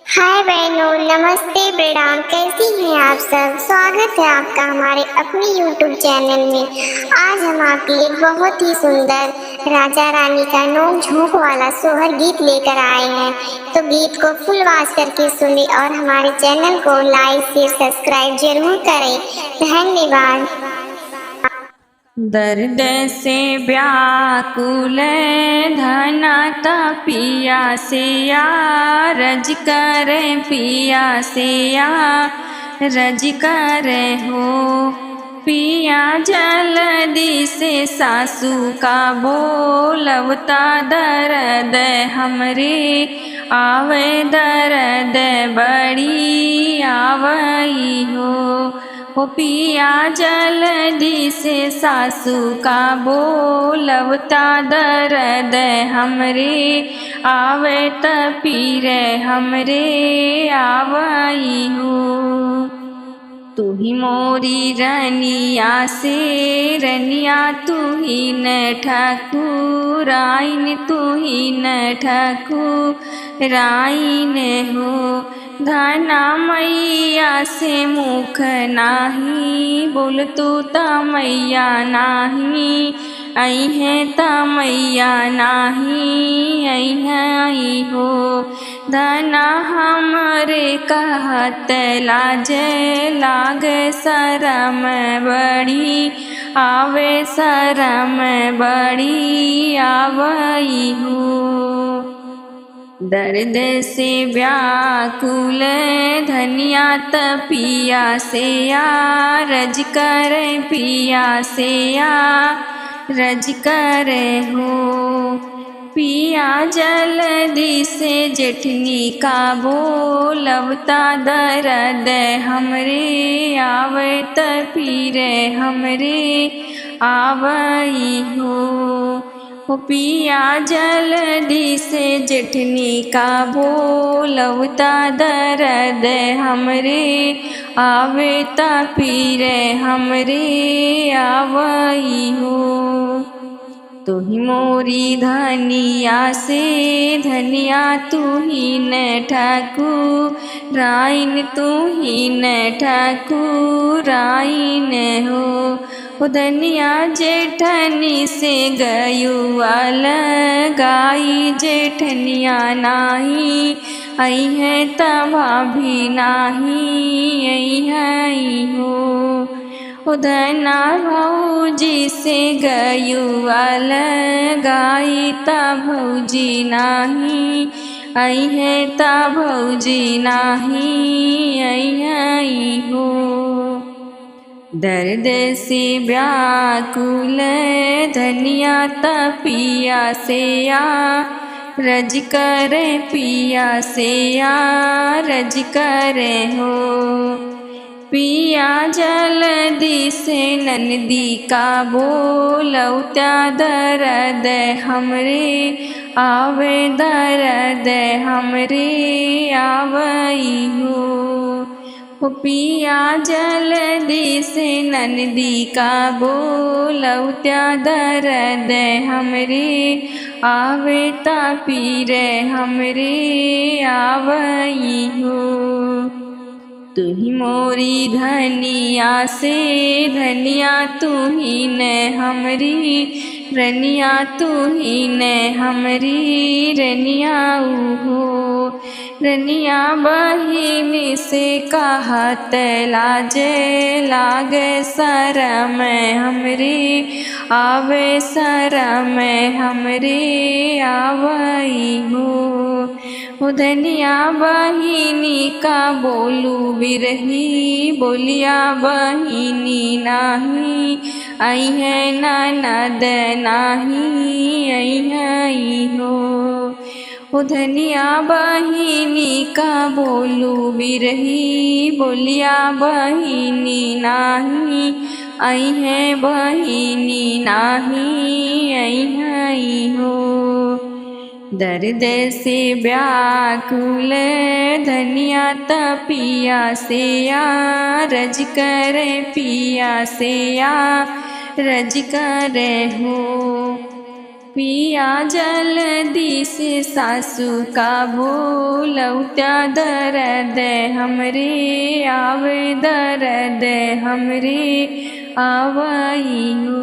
हाय बहनों, नमस्ते, प्रणाम। कैसी हैं आप सब? स्वागत है आपका हमारे अपने YouTube चैनल में। आज हम आपके लिए बहुत ही सुंदर राजा रानी का नोक झोंक वाला सोहर गीत लेकर आए हैं। तो गीत को फुल आवाज करके सुने और हमारे चैनल को लाइक शेयर सब्सक्राइब जरूर करें। धन्यवाद। दर्द से व्याकुल धना पिया से रज कर पिया से रज कर हो पिया जल्दी से सासू का बोलवता दर्द हमरे आवे दर्द बड़ी आवई हो पिया जल्दी से सासू का बोलवता दर्द हमरे आवे त पीरे हमरे आवई हो। तू ही मोरी रनिया से रनिया तू ही न ठकुराइन तू ही न ठकुराइन हो। धना मैया से मुख नाही बोल तू त मैया नाही आई है त मैया नाही आई हो। धना हमरे कहत लाज लाग शरम बड़ी आवे शरम बड़ी आवई हो। दर्द से व्याकुल धनिया पिया से रज कर पिया से रज कर हो पिया जल्दी से जेठनी का बोलवता दर्द हमरे आवे त पीरे हमरे आवई हो पिया जल्दी से जेठनी का बोलवता दर्द हमरे आवे ता पीरे हमरे आवई हो। तू ही मोरी धनिया से धनिया तू ही न ठकुराइन तू ही न ठकुराइन हो। धनिया जेठनी से गयुआल गाई जेठनिया नाही आई है तबा भी नाही आई हो। धना भौजी से गयुआल गाई ता भौजी नाही आई है ता भौजी नाही आई हो। दर्द से व्याकुल धनिया पिया से रज कर पिया से रज कर हो पिया जल्दी से नंदी का बोलवता दर्द हमरे आवे दर्द हमरे आवई हो पिया जल्दी से नंदी का बोलवता दर्द हमरे आवे ता पीरे हमरे आवई हो। तू ही मोरी धनिया से धनिया तू ही न हमरी रनिया तू ही न हमरी रनिया हो। रनिया बहिनी से कहत लाज लाग शरम हमरे आवे शरम हमरे आवई हो। धनिया बहिनी का बोलू बिरही बोलिया बहिनी नाही आई है ननद नाही आई हो। धनिया बहिनी का बोलू बिरही बोलिया बहिनी नाही आई है बहिनी नाही आई हो। दर्द से व्याकुल धनिया पिया से रज कर पिया से रज कर हो पिया जल्दी से सासू का बोलौत्या दर्द हमरे आवे दर्द हमरे आवई हो।